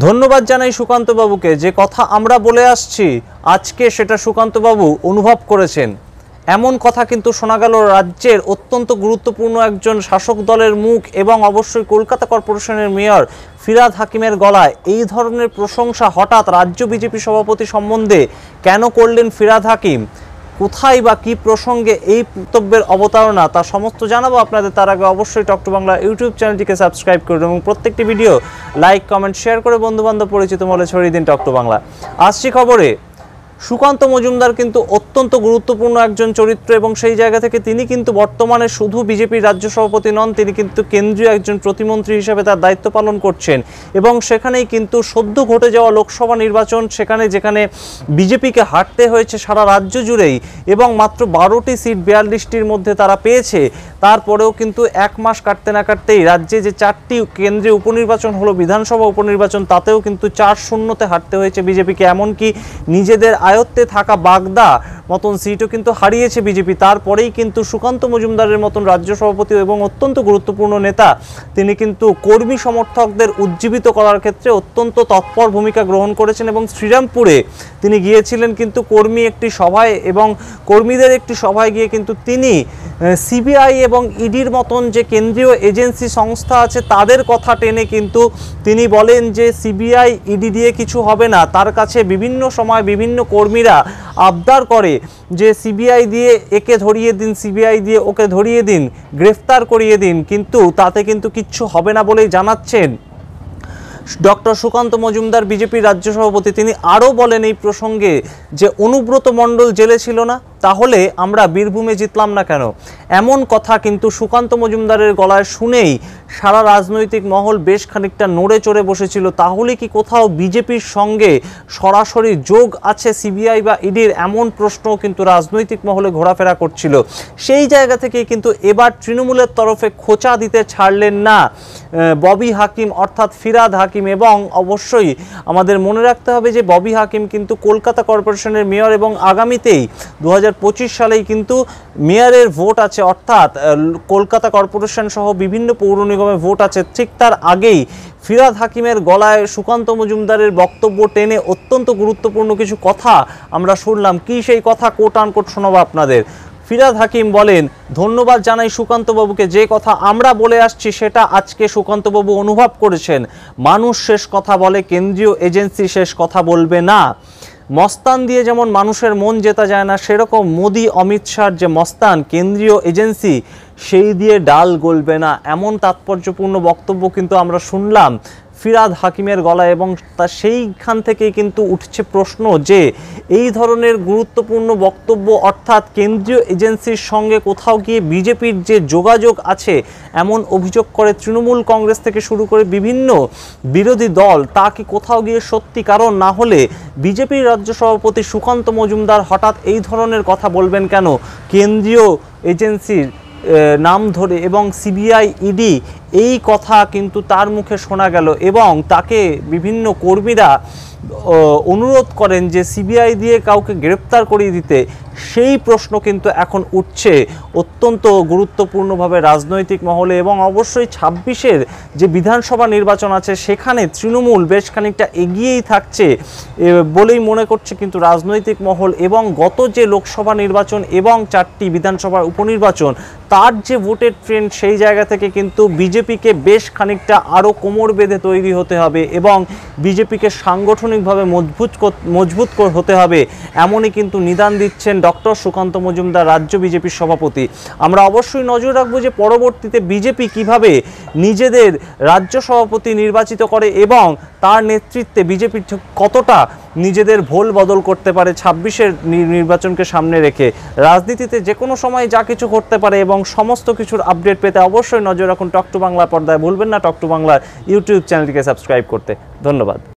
ধন্যবাদ জানাই সুকান্ত বাবুকে। যে কথা আমরা বলে আসছি আজকে সেটা সুকান্ত বাবু অনুভব করেছেন। এমন কথা কিন্তু শোনা গেল রাজ্যের অত্যন্ত গুরুত্বপূর্ণ একজন শাসক দলের মুখ এবং অবশ্যই কলকাতা কর্পোরেশনের মেয়র ফিরহাদ হাকিমের গলায়। এই ধরনের প্রশংসা হঠাৎ রাজ্য বিজেপি সভাপতি সম্বন্ধে কেন করলেন ফিরহাদ হাকিম? কোথায় বা কী প্রসঙ্গে এই বক্তব্যের অবতারণা, তা সমস্ত জানাবো আপনাদের। তার আগে অবশ্যই টক টু বাংলা ইউটিউব চ্যানেলটিকে সাবস্ক্রাইব করুন এবং প্রত্যেকটি ভিডিও লাইক, কমেন্ট, শেয়ার করে বন্ধুবান্ধব পরিচিত মহলে ছড়িয়ে দিন টক টু বাংলা। আসছি খবরে। সুকান্ত মজুমদার কিন্তু অত্যন্ত গুরুত্বপূর্ণ একজন চরিত্র এবং সেই জায়গা থেকে তিনি কিন্তু বর্তমানে শুধু বিজেপির রাজ্য সভাপতি নন, তিনি কিন্তু কেন্দ্রীয় একজন প্রতিমন্ত্রী হিসেবে তার দায়িত্ব পালন করছেন। এবং সেখানেই কিন্তু সদ্য ঘটে যাওয়া লোকসভা নির্বাচন, যেখানে বিজেপিকে হারতে হয়েছে সারা রাজ্য জুড়েই এবং মাত্র 12টি সিট 42টির মধ্যে তারা পেয়েছে। তারপরেও কিন্তু এক মাস কাটতে না কাটতেই রাজ্যে যে 4টি কেন্দ্রে উপনির্বাচন হলো, বিধানসভা উপনির্বাচন, তাতেও কিন্তু 4-0-তে হারতে হয়েছে বিজেপিকে। এমনকি নিজেদের আয়ত্তে থাকা বাগদা মতন সিটও কিন্তু হারিয়েছে বিজেপি। তারপরেই কিন্তু সুকান্ত মজুমদারের মতন রাজ্য সভাপতি এবং অত্যন্ত গুরুত্বপূর্ণ নেতা, তিনি কিন্তু কর্মী সমর্থকদের উজ্জীবিত করার ক্ষেত্রে অত্যন্ত তৎপর ভূমিকা গ্রহণ করেছেন এবং শ্রীরামপুরে তিনি গিয়েছিলেন কিন্তু একটি সভায়, এবং কর্মীদের একটি সভায় গিয়ে কিন্তু তিনি সিবিআই এবং ইডির মতন যে কেন্দ্রীয় এজেন্সি সংস্থা আছে তাদের কথা টেনে কিন্তু তিনি বলেন যে সিবিআই ইডি দিয়ে কিছু হবে না। তার কাছে বিভিন্ন সময় বিভিন্ন কর্মীরা আবদার করে যে সিবিআই দিয়ে একে ধরিয়ে দিন, সিবিআই দিয়ে ওকে ধরিয়ে দিন, গ্রেফতার করিয়ে দিন, কিন্তু তাতে কিন্তু কিচ্ছু হবে না বলেই জানাচ্ছেন ডক্টর সুকান্ত মজুমদার, বিজেপির রাজ্য সভাপতি। তিনি আরও বলেন এই প্রসঙ্গে যে অনুব্রত মণ্ডল জেলে ছিল না, তাহলে আমরা বীরভূমে জিতলাম না কেন? এমন কথা কিন্তু সুকান্ত মজুমদারের গলায় শুনেই সারা রাজনৈতিক মহল বেশ খানিকটা নড়ে চড়ে বসেছিল। তাহলে কি কোথাও বিজেপির সঙ্গে সরাসরি যোগ আছে সিবিআই বা ইডির? এমন প্রশ্নও কিন্তু রাজনৈতিক মহলে ঘোরাফেরা করছিল। সেই জায়গা থেকে কিন্তু এবার তৃণমূলের তরফে খোঁচা দিতে ছাড়লেন না ববি হাকিম অর্থাৎ ফিরহাদ হাকিম। এবং অবশ্যই আমাদের মনে রাখতে হবে যে ববি হাকিম কিন্তু কলকাতা কর্পোরেশনের মেয়র এবং আগামীতেই 2025 সালেই কিন্তু মেয়রের ভোট আছে, অর্থাৎ কলকাতা কর্পোরেশন সহ বিভিন্ন পৌর নিগমে ভোট আছে। ঠিক তার আগেই ফিরহাদ হাকিমের গলায় সুকান্ত মজুমদারের বক্তব্য টেনে অত্যন্ত গুরুত্বপূর্ণ কিছু কথা আমরা শুনলাম। কি সেই কথা কোট আনকোট শোনাবো আপনাদের। ফিরহাদ হাকিম বলেন, ধন্যবাদ জানাই সুকান্ত বাবুকে। যে কথা আমরা বলে আসছি সেটা আজকে সুকান্ত বাবু অনুভব করেছেন। মানুষ শেষ কথা বলে, কেন্দ্রীয় এজেন্সি শেষ কথা বলবে না। মস্তান দিয়ে যেমন মানুষের মন জেতা যায় না, সেরকম মোদি অমিত শাহর যে মস্তান কেন্দ্রীয় এজেন্সি, সেই দিয়ে ডাল গলবে না। এমন তাৎপর্যপূর্ণ বক্তব্য কিন্তু আমরা শুনলাম ফিরহাদ হাকিমের গলায়। এবং তা সেইখান থেকেই কিন্তু উঠছে প্রশ্ন যে এই ধরনের গুরুত্বপূর্ণ বক্তব্য অর্থাৎ কেন্দ্রীয় এজেন্সির সঙ্গে কোথাও গিয়ে বিজেপির যে যোগাযোগ আছে এমন অভিযোগ করে তৃণমূল কংগ্রেস থেকে শুরু করে বিভিন্ন বিরোধী দল, তা কি কোথাও গিয়ে সত্যি? কারণ না হলে বিজেপির রাজ্য সভাপতি সুকান্ত মজুমদার হঠাৎ এই ধরনের কথা বলবেন কেন কেন্দ্রীয় এজেন্সির নাম ধরে? এবং সিবিআই ইডি, এই কথা কিন্তু তার মুখে শোনা গেল এবং তাকে বিভিন্ন কর্মীরা অনুরোধ করেন যে সিবিআই দিয়ে কাউকে গ্রেপ্তার করিয়ে দিতে। সেই প্রশ্ন কিন্তু এখন উঠছে অত্যন্ত গুরুত্বপূর্ণভাবে রাজনৈতিক মহলে। এবং অবশ্যই 26-এর যে বিধানসভা নির্বাচন আছে সেখানে তৃণমূল বেশ খানিকটা এগিয়েই থাকছে বলেই মনে করছে কিন্তু রাজনৈতিক মহল। এবং গত যে লোকসভা নির্বাচন এবং 4টি বিধানসভার উপনির্বাচন, তার যে ভোটের ট্রেন্ড, সেই জায়গা থেকে কিন্তু বিজেপিকে বেশ খানিকটা আরও কোমর বেঁধে তৈরি হতে হবে এবং বিজেপিকে সাংগঠনিকভাবে মজবুত হতে হবে, এমনই কিন্তু নিদান দিচ্ছেন ডক্টর সুকান্ত মজুমদার, রাজ্য বিজেপির সভাপতি। আমরা অবশ্যই নজর রাখবো যে পরবর্তীতে বিজেপি কিভাবে নিজেদের রাজ্য সভাপতি নির্বাচিত করে এবং তার নেতৃত্বে বিজেপি কতটা নিজেদের ভোল বদল করতে পারে 26-এর নির্বাচনকে সামনে রেখে। রাজনীতিতে যে কোনো সময় যা কিছু ঘটতে পারে এবং সমস্ত কিছুর আপডেট পেতে অবশ্যই নজর রাখুন টক টু বাংলা পর্দায়। ভুলবেন না টক টু বাংলার ইউটিউব চ্যানেলটিকে সাবস্ক্রাইব করতে। ধন্যবাদ।